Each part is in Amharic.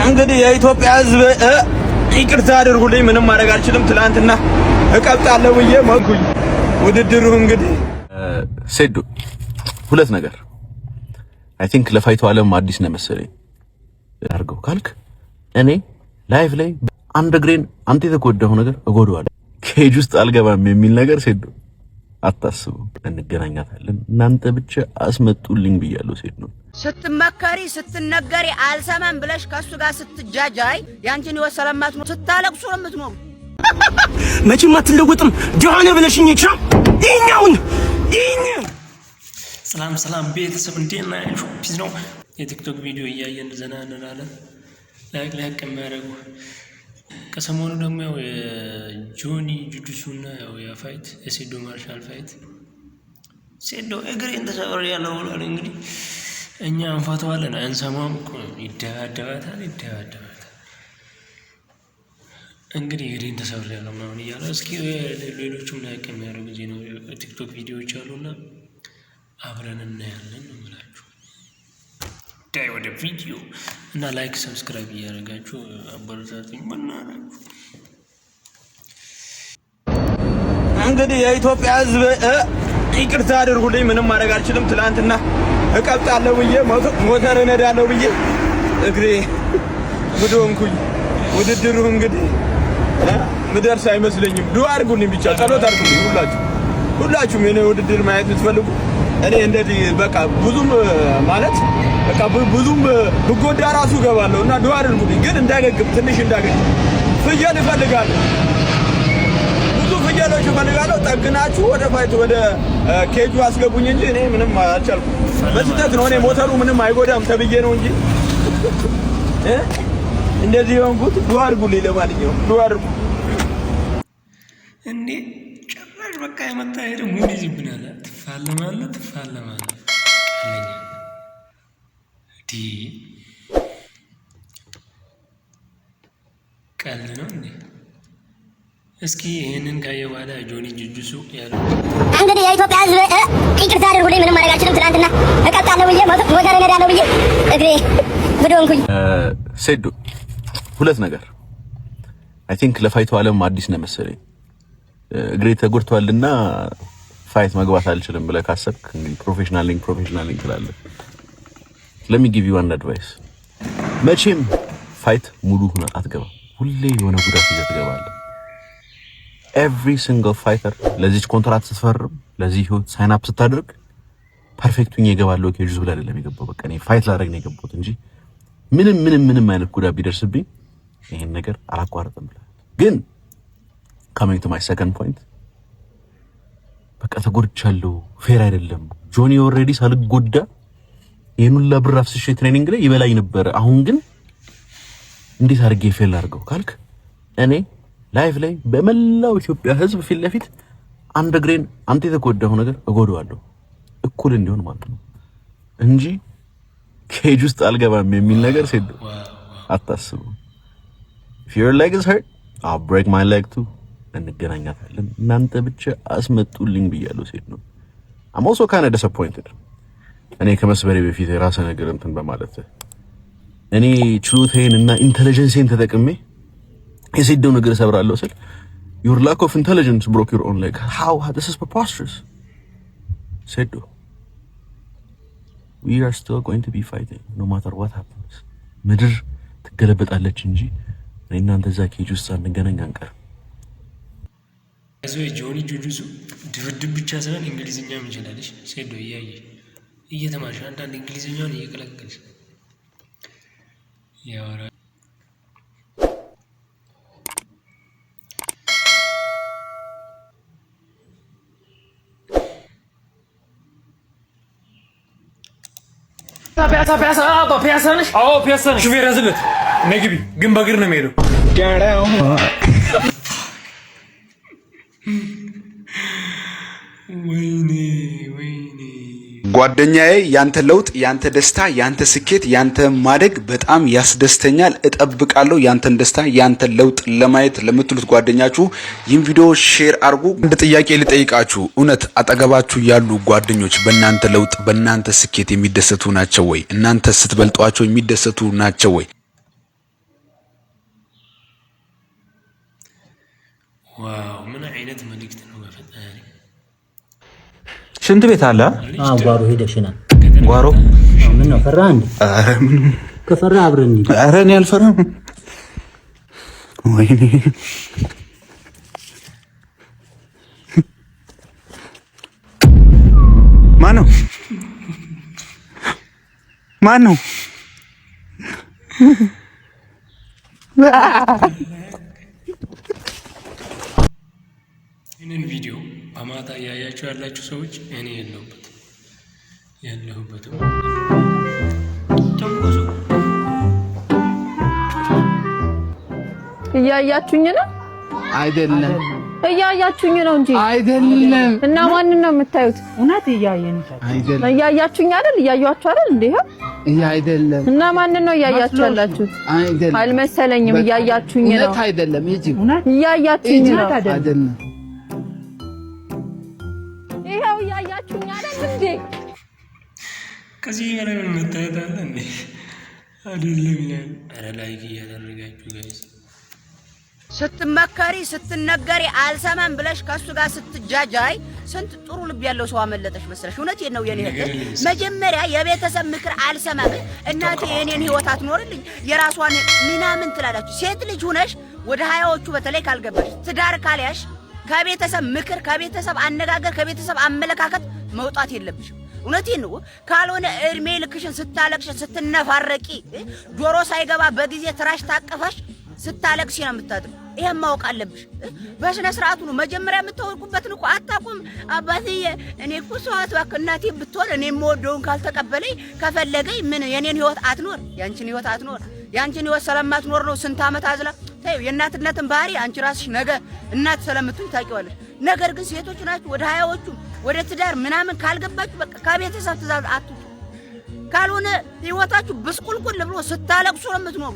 እንግዲህ የኢትዮጵያ ሕዝብ ይቅርታ አድርጉልኝ፣ ምንም ማድረግ አልችልም። ትላንትና እቀብጣለሁ ብዬ መኩኝ። ውድድሩ እንግዲህ ሴዶ ሁለት ነገር አይ ቲንክ ለፋይቱ ዓለም አዲስ ነው መሰለኝ አድርገው ካልክ እኔ ላይቭ ላይ አንድ ግሬን አንተ የተጎዳው ነገር እጎዳዋለሁ ኬጅ ውስጥ አልገባም የሚል ነገር ሴዶ አታስቡ። እንገናኛታለን እናንተ ብቻ አስመጡልኝ ብያለሁ። ሴዶ ስትመከሪ ስትነገሪ አልሰማም ብለሽ ከሱ ጋር ስትጃጃይ ያንቺን ይወሰለማት ነው ስታለቅሱ ነው የምትኖሩ። መቼም አትለወጥም ዲዋነ ብለሽኝ ይቻ ይኛውን ሰላም ቤተሰብ እንዴት ናችሁ? ፒስ ነው። የቲክቶክ ቪዲዮ እያየን ዘና እንላለን። ላይክ የሚያደርጉ ከሰሞኑ ደግሞ ያው የጆኒ ጁጁሱና ያው የፋይት የሴዶ ማርሻል ፋይት ሴዶ እግሬን ተሰብሬ ያለው ብሏል። እንግዲህ እኛ እንፋተዋለን አንሰማም እኮ ይደባደባታል። እንግዲህ እግሬን ተሰብሬ ያለው ምናምን እያለ እስኪ ሌሎቹም ላይክ የሚያደርጉ ጊዜ ነው ቲክቶክ ቪዲዮዎች አሉና አብረን እናያለን ነው የምላችሁ። ዳይ ወደ ቪዲዮ እና ላይክ ሰብስክራይብ እያደረጋችሁ አበረታቱኝ በእናታችሁ። እንግዲህ የኢትዮጵያ ሕዝብ ይቅርታ አድርጉልኝ፣ ምንም ማድረግ አልችልም። ትላንትና እቀብጣለሁ ብዬ ሞተር እነዳለሁ ብዬ እግሬ ጉድ ሆንኩኝ። ውድድሩ እንግዲህ ምደርስ አይመስለኝም። ዱአ አድርጉልኝ፣ ብቻ ጸሎት አድርጉልኝ። ሁላችሁም የኔ ውድድር ማየት የምትፈልጉ እኔ እንደዚህ በቃ ብዙም ማለት በቃ ብዙም ብጎዳ ራሱ እገባለሁ እና ዱአ አድርጉልኝ። ግን እንዳገግም ትንሽ እንዳገግም ፍየል እፈልጋለሁ፣ ብዙ ፍየሎች እፈልጋለሁ። ጠግናችሁ ወደ ፋይት ወደ ኬጁ አስገቡኝ እንጂ እኔ ምንም አልቻልኩም። በስህተት ነው እኔ ሞተሩ ምንም አይጎዳም ተብዬ ነው እንጂ እንደዚህ የሆንኩት። ዱአ አድርጉልኝ። ለማንኛውም ዱአ አድርጉ እንዴ ጭራሽ በቃ የመጣ ሄደ ሙድ ይዝብናል። ትፋለማለህ አለኛ ዲ ቀልድ ነው እንዴ? እስኪ ይሄንን ካየ በኋላ ጆኒ ጁጁሱ ያለው እንግዲህ የኢትዮጵያ ሕዝብ ይቅርታ አድርጉልኝ፣ ምንም ማድረግ አልችልም። ትናንትና እቀብጣለሁ ብዬ ሞተር እነዳለሁ ብዬ እግሬ ጉድ ሆንኩኝ። ሴዶ ሁለት ነገር አይ ቲንክ ለፋይቱ ዓለም አዲስ ነው መሰለኝ እግሬ ተጎድቷልና ፋይት መግባት አልችልም ብለህ ካሰብክ ፕሮፌሽናል ነኝ ትላለህ። let me give you one advice መቼም ፋይት ሙሉ ሆነ አትገባም። ሁሌ የሆነ ጉዳት ይዘህ ትገባለህ። every single fighter ለዚህ ኮንትራክት ስትፈርም ለዚህ ህይወት ሳይን አፕ ስታደርግ ፐርፌክት ሆኜ እገባለሁ ከጁስ ብለህ አይደለም የገባው። በቃ እኔ ፋይት ላደርግ ነው የገባሁት እንጂ ምንም አይነት ጉዳት ቢደርስብኝ ይሄን ነገር አላቋርጥም ብለህ ግን coming to my second point በቃ ተጎድቻለሁ፣ ፌር አይደለም። ጆኒ ኦልሬዲ ሳልጎዳ ይሄን ሁሉ ብር አፍስሼ ትሬኒንግ ላይ ይበላኝ ነበር። አሁን ግን እንዴት አድርጌ ፌል አድርገው ካልክ እኔ ላይቭ ላይ በመላው ኢትዮጵያ ሕዝብ ፊት ለፊት አንድ ግሬን አንተ የተጎዳው ነገር እጎዳዋለሁ እኩል እንዲሆን ማለት ነው እንጂ ኬጅ ውስጥ አልገባም የሚል ነገር ሴዶ አታስቡ። if your leg is hurt I'll break my leg too። እንገናኛታለን እናንተ ብቻ አስመጡልኝ ብያለሁ። ሴት ነው I'm also kind of disappointed እኔ ከመስበሬ በፊት የራሴ ነገር እንትን በማለት እኔ ችሎታዬን እና ኢንተለጀንሴን ተጠቅሜ የሴደው ነገር ሰብራለሁ ስል your lack of intelligence broke your own leg. How this is preposterous. ሴዶ we are still going to be fighting no matter what happens። ምድር ትገለበጣለች እንጂ እናንተ እዛ ኬጅ ውስጥ አንገናኝ አንቀርም። እዚህ ጆኒ ጁጁሱ ድብድብ ብቻ ሳይሆን እንግሊዝኛም ይችላልሽ። ሴዶ እየተማርሽ አንዳንድ እንግሊዝኛውን እየቀላቀልሽ ያወራ ፒያሳ ነሽ? አዎ ፒያሳ ነሽ። ሹፌር ያዝለት ነግቢ ግን በእግር ነው የሚሄደው። ወይኔ ጓደኛዬ ያንተ ለውጥ፣ ያንተ ደስታ፣ ያንተ ስኬት፣ ያንተ ማደግ በጣም ያስደስተኛል። እጠብቃለሁ ያንተን ደስታ፣ ያንተን ለውጥ ለማየት ለምትሉት ጓደኛችሁ ይህን ቪዲዮ ሼር አድርጉ። አንድ ጥያቄ ልጠይቃችሁ፣ እውነት አጠገባችሁ ያሉ ጓደኞች በእናንተ ለውጥ፣ በእናንተ ስኬት የሚደሰቱ ናቸው ወይ? እናንተ ስትበልጧቸው የሚደሰቱ ናቸው ወይ? ዋው ምን አይነት መልእክት ነው በፈጣሪ። ሽንት ቤት አለ? ጓሮ ሄደሽና ጓሮ ምን ነው ፈራ እንዴ? ኧረ ምንም ከፈራ አብረን እንዴ? ኧረ እኔ አልፈራም። ወይኔ ማነው ማነው? ይህንን ቪዲዮ በማታ እያያችሁ ያላችሁ ሰዎች እኔ የለሁበትም ተንጎዙ እያያችሁኝ ነው አይደለም? እያያችሁኝ ነው እንጂ አይደለም። እና ማንን ነው የምታዩት? እውነት እያየን አይደለም። እያያችሁኝ አይደል? እያያችሁ አይደል እንዴ? አይደለም። እና ማንን ነው እያያችሁ ያላችሁት? አይደለም አልመሰለኝም። እያያችሁኝ ነው። እውነት አይደለም። እያያችሁኝ ነው አይደለም? ይሄው እያያችሁኝ አይደል እንዴ? ከዚህ በላይ ምን መታየት አለ እንዴ? አይደለም ይላል። ኧረ ላይክ እያደረጋችሁ ጋይስ ስትመከሪ ስትነገሪ አልሰማም ብለሽ ከሱ ጋር ስትጃጃይ ስንት ጥሩ ልብ ያለው ሰው አመለጠሽ መሰለሽ። እውነቴን ነው የኔ እህት። መጀመሪያ የቤተሰብ ምክር አልሰማም እናቴ የኔን ህይወት አትኖርልኝ የራሷን ምናምን ትላላችሁ። ሴት ልጅ ሆነሽ ወደ 20ዎቹ በተለይ ካልገባሽ ትዳር ካልያሽ ከቤተሰብ ምክር፣ ከቤተሰብ አነጋገር፣ ከቤተሰብ አመለካከት መውጣት የለብሽም። እውነቴን ነው። ካልሆነ እድሜ ልክሽን ስታለቅሽ ስትነፋረቂ ጆሮ ሳይገባ በጊዜ ትራሽ ታቀፋሽ ስታለቅሽ ነው የምታድረው። ይሄን ማወቅ አለብሽ። በስነ ስርዓቱ ነው መጀመሪያ የምታወቁበትን እኮ አታውቁም። አባትዬ እኔ እኮ ሰዋት እባክህ እናቴ ብትሆን እኔ የምወደውን ካልተቀበለኝ ከፈለገኝ ምን የኔን ህይወት አትኖር፣ ያንቺን ህይወት አትኖር። ያንቺን ህይወት ስለማትኖር ነው ስንት ዓመት አዝላ ታዩ። የእናትነትን ባህሪ አንቺ ራስሽ ነገ እናት ስለምትሆኝ ታውቂዋለሽ። ነገር ግን ሴቶች ናችሁ ወደ 20ዎቹ ወደ ትዳር ምናምን ካልገባችሁ በቃ ከቤተሰብ ትእዛዝ አትውጡ። ካልሆነ ህይወታችሁ ብስቁልቁል ብሎ ስታለቅሱ ነው የምትኖሩ።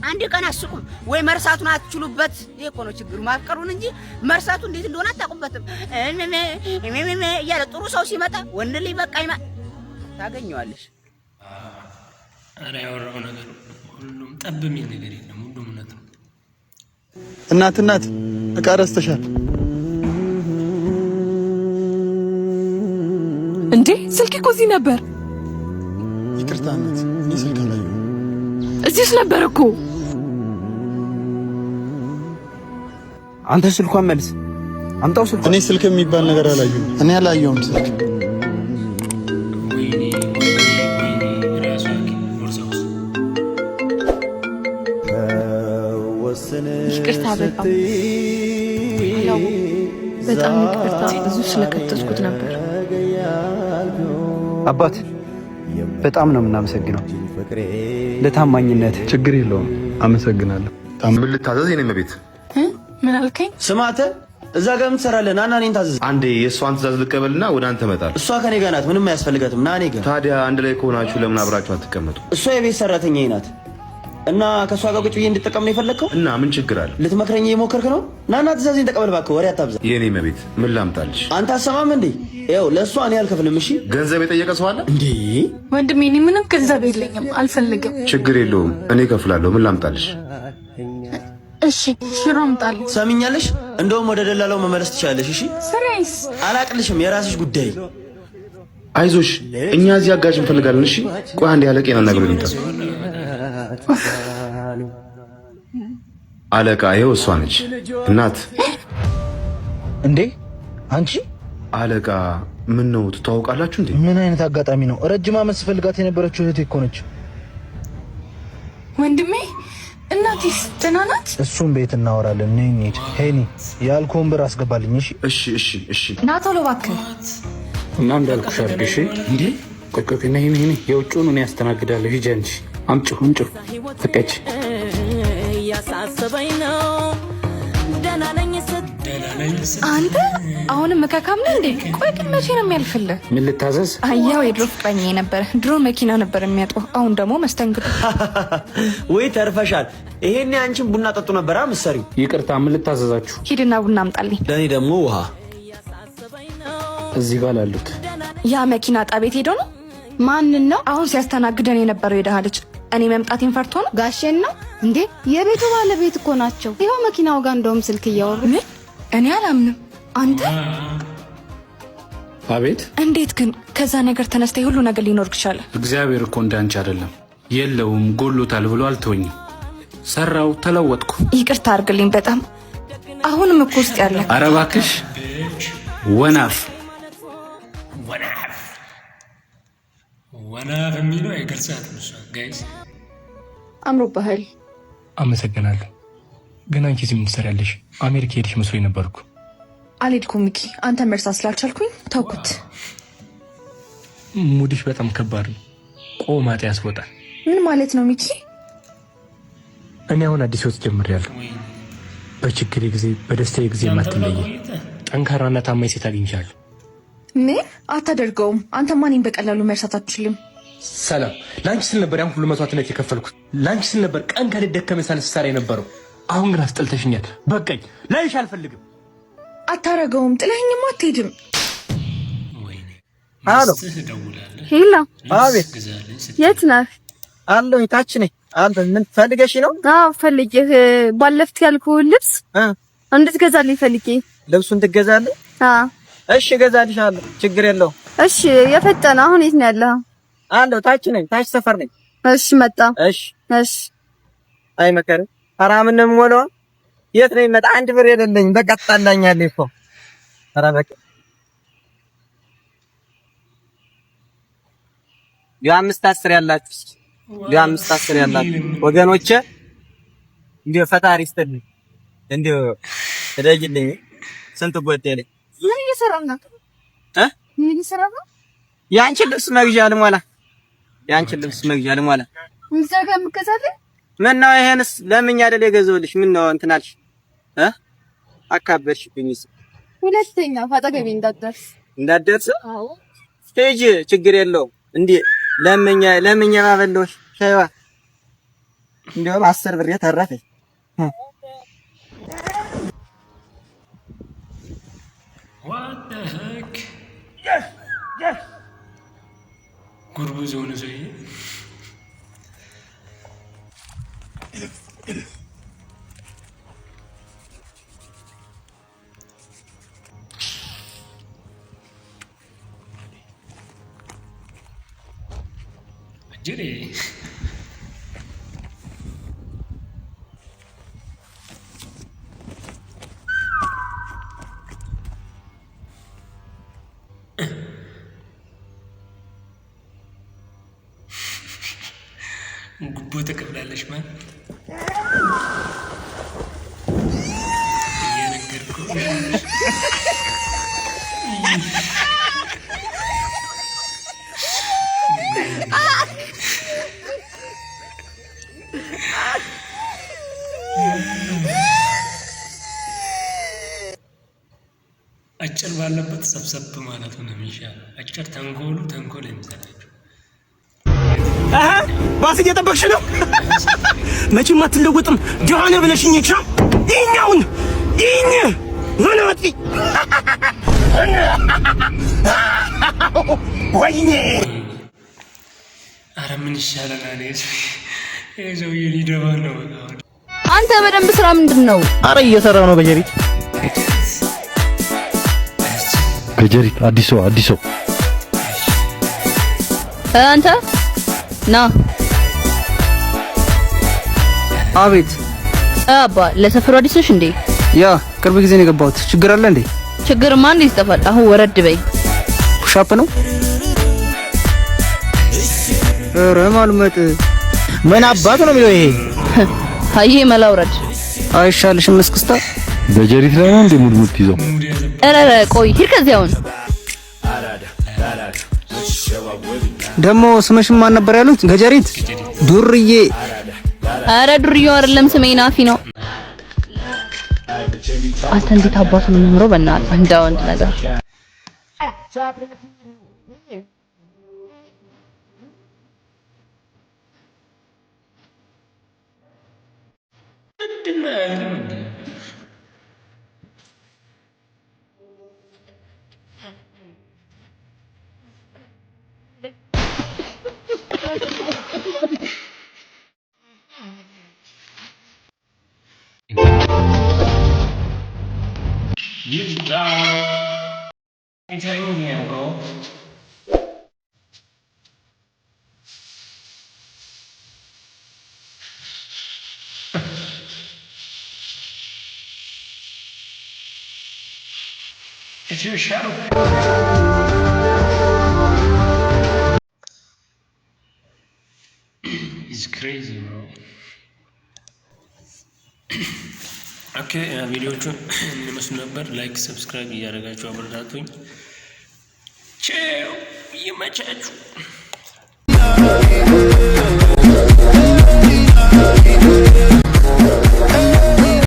አንድ ቀን አስቁም ወይ መርሳቱን አትችሉበት። ይሄ እኮ ነው ችግሩ፣ ማፍቀሩን እንጂ መርሳቱ እንዴት እንደሆነ አታውቁበትም። እያለ ጥሩ ሰው ሲመጣ ወንድ ልጅ በቃ ታገኘዋለሽ። ኧረ ያወራው ነገር ሁሉም ጠብ የሚል ነገር የለም። ሁሉም እውነት ነው። እናት እቃ ረስተሻል እንዴ? ስልክ እኮ እዚህ ነበር። ይቅርታ እናት፣ እኔ ስልክ አላየሁም። እዚህስ ነበር እኮ። አንተ ስልኳን መልስ፣ አምጣው ስልኳን። እኔ ስልክ የሚባል ነገር አላየሁም። እኔ አላየሁም ስልክ። ይቅርታ በጣም ይቅርታ። ብዙ ስለከተስኩት ነበር። አባት በጣም ነው የምናመሰግነው ለታማኝነት። ችግር የለውም አመሰግናለሁ። ምን ልታዘዝ? የኔ ቤት ምን አልከኝ? ስማተ እዛ ጋር ምን ትሰራለህ? ና እኔን ታዘዝ። አንዴ የእሷን ትእዛዝ ልቀበልና ወደ አንተ እመጣለሁ። እሷ ከኔ ጋር ናት፣ ምንም አያስፈልጋትም። ና እኔ ጋር። ታዲያ አንድ ላይ ከሆናችሁ ለምን አብራችሁ አትቀመጡ? እሷ የቤት ሰራተኛዬ ናት እና ከእሷ ጋር ቁጭ ብዬ እንድጠቀም ነው የፈለግከው? እና ምን ችግር አለ? ልትመክረኝ እየሞከርክ ነው? ና ትእዛዜን ተቀበል እባክህ፣ ወሬ አታብዛ። የኔ መቤት ምን ላምጣልሽ? አንተ አሰማም እንዴ? ይኸው ለእሷ እኔ አልከፍልም። እሺ ገንዘብ የጠየቀ ሰው አለ እንዴ? ወንድሜ እኔ ምንም ገንዘብ የለኝም፣ አልፈልግም። ችግር የለውም እኔ እከፍላለሁ። ምን ላምጣልሽ? እሺ ሽሮ አምጣልኝ። ሰሚኛለሽ? እንደውም ወደ ደላላው መመለስ ትችላለሽ። እሺ ስሬስ አላቅልሽም፣ የራስሽ ጉዳይ። አይዞሽ እኛ እዚህ አጋዥ እንፈልጋለን። እሺ ቆይ አንዴ አለቄን አናግረኝ። አለቃ ይኸው እሷ ነች። እናት እንዴ አንቺ አለቃ ምን ነው ትተዋወቃላችሁ እንዴ? ምን አይነት አጋጣሚ ነው? ረጅም ዓመት ስፈልጋት የነበረችው እህቴ እኮ ነች። ወንድሜ እናቴስ ደህና ናት? እሱም ቤት እናወራለን። ነኝ እንሂድ። ሄኒ ያልኩህን ብር አስገባልኝ። እሺ ና ቶሎ እባክህ። እና እንዳልኩሽ አድርግ። እሺ እንዴ ቆይ ነይ የውጭውን እኔ ያስተናግዳለሁ። ሂጂ አንቺ አምጪው ፍቀች። እያሳሰበኝ ነው ደህና ነኝ አንተ አሁንም መካካም ነህ እንዴ? ቆይ ግን መቼ ነው የሚያልፍልህ? ምን ልታዘዝ? አያው የድሮ ፍቅረኛዬ ነበር። ድሮ መኪና ነበር የሚያጥበው፣ አሁን ደግሞ መስተንግዶ። ወይ ተርፈሻል። ይሄኔ አንቺን ቡና ጠጡ ነበር ምሰሪው። ይቅርታ ምን ልታዘዛችሁ? ሂድና ቡና አምጣልኝ። ለኔ ደግሞ ውሃ። እዚህ ጋር ላሉት ያ መኪና ጣቤት ሄዶ ነው። ማንን ነው አሁን ሲያስተናግደን የነበረው? የደሃ ልጅ እኔ መምጣቴን ፈርቶ ነው? ጋሼን ነው እንዴ? የቤቱ ባለቤት እኮ ናቸው። ይኸው መኪናው ጋር እንደውም ስልክ እያወሩ። ምን? እኔ አላምንም። አንተ አቤት። እንዴት ግን ከዛ ነገር ተነስተ ሁሉ ነገር ሊኖር ይችላል? እግዚአብሔር እኮ እንዳንቺ አይደለም። የለውም ጎሎታል ብሎ አልተወኝም። ሰራው፣ ተለወጥኩ። ይቅርታ አድርግልኝ በጣም አሁንም እኮ ውስጥ ያለ። ኧረ እባክሽ ወናፍ ወናፍ የሚለው አይገልጻትም እሷ። ጋይስ አምሮብሃል። አመሰግናለሁ። ግን አንቺ እዚህ ምን ትሰሪያለሽ? አሜሪካ ሄድሽ መስሎኝ ነበርኩ። አልሄድኩም ሚኪ፣ አንተ መርሳት ስላልቻልኩኝ ተውኩት። ሙድሽ በጣም ከባድ ነው። ቆማጥ ያስወጣል። ምን ማለት ነው ሚኪ? እኔ አሁን አዲስ ህይወት ጀምሬያለሁ። በችግሬ ጊዜ በደስታዬ ጊዜ የማትለይ ጠንካራና ታማኝ ሴት አግኝቻለሁ። ምን አታደርገውም? አንተ ማንን በቀላሉ መርሳት አትችልም። ሰላም፣ ላንቺ ስል ነበር ያን ሁሉ መስዋዕትነት የከፈልኩት። ላንቺ ስል ነበር ቀን ከሌት ደከመኝ ሳልል ስሰራ የነበረው። አሁን ግን አስጠልተሽኛል። በቃኝ፣ ላይሽ አልፈልግም። አታረገውም። ጥለኸኝማ አትሄድም። አሎ ሄሎ። አቤት። የት ነህ? አለሁ፣ ታች ነኝ። አንተ ምን ፈልገሽ ነው? አዎ ፈልጌህ ባለፍት ያልኩህ ልብስ እንድትገዛልኝ ፈልጌ። ልብሱን ትገዛለህ? አዎ። እሺ እገዛልሻለሁ፣ ችግር የለውም። እሺ የፈጠነ። አሁን የት ነው ያለኸው? አለሁ፣ ታች ነኝ፣ ታች ሰፈር ነኝ። እሺ መጣ። እሺ እሺ። አይ መከረ ኧረ ምንም ሞላው። የት ነው መጣ? አንድ ብር የሌለኝ በቃ ትጣላኛለህ እኮ። ኧረ በቃ የአምስት አስር ያላችሁ የአምስት አስር ያላችሁ ወገኖቼ እንዲሁ ፈጣሪ ይስጥልኝ፣ እንዲሁ ትደግልኝ። ስንት ጎደለኝ። ምን እየሰራህ ነው? ምን እየሰራህ ነው? ያንቺን ልብስ መግዣ ልሞላ፣ ያንቺን ልብስ መግዣ ልሞላ። እዛ ጋር የምትገዛልኝ? ምን ነው ይሄንስ ለምኛ አይደል የገዛሁልሽ? ምን ነው እንትን አልሽ? አካበድሽብኝ። ሁለተኛ አጠገቤ እንዳትደርስ። አዎ ሂጂ፣ ችግር የለውም። እንዴ ለምኛ ባበለሽ ሻይዋ እንደውም 10 ብር ተረፈኝ። What the heck? ጉርጉዝ የሆነ ሰውዬ አጀሬ ጉቦ ተቀብላለሽ ማለት እየነገርኩህ አጭር ባለበት ሰብሰብ ማለት ነው የሚሻለው። አጭር ተንኮል የሚሰራቸው ባስ እየጠበቅሽ ነው? መቼም አትለወጥም። ጆሃነ ብለሽኝ እቻ ይኛውን ይኝ ወናቲ ወይኔ! ኧረ ምን ይሻለናል? ሰውዬ ሊደባ ነው። አንተ በደንብ ስራ ምንድን ነው? ኧረ እየሰራው ነው በጀሪት አዲሶ አንተ ና። አቤት። አባ ለሰፈሩ አዲስ ነሽ እንዴ? ያ ቅርብ ጊዜ ነው የገባሁት። ችግር አለ እንዴ? ችግርማ እንዴ ይጠፋል። አሁን ወረድ በይ። ፑሻፕ ነው? ኧረ ማልመጥ ምን አባቱ ነው የሚለው ይሄ? አይ መላውረድ አይሻልሽም? እስክስታ በጀሪት ላይ ነው እንዴ ሙድሙድ ይዘው? ኧረ ቆይ ሂድ ከዚህ። አሁን ደግሞ ስምሽም ማን ነበር ያሉት? ገጀሪት ዱርዬ። ኧረ ዱርዬው አይደለም ስሜ ናፊ ነው። አንተ እንዴት አባቱ ነው የሚኖረው? በእናትህ እንደ ወንድ ነገር It's your shadow. It's crazy, bro. ኦኬ ቪዲዮቹን እንመስሉ ነበር። ላይክ ሰብስክራይብ እያደረጋችሁ አበረታቱኝ። ቼው ይመቻችሁ።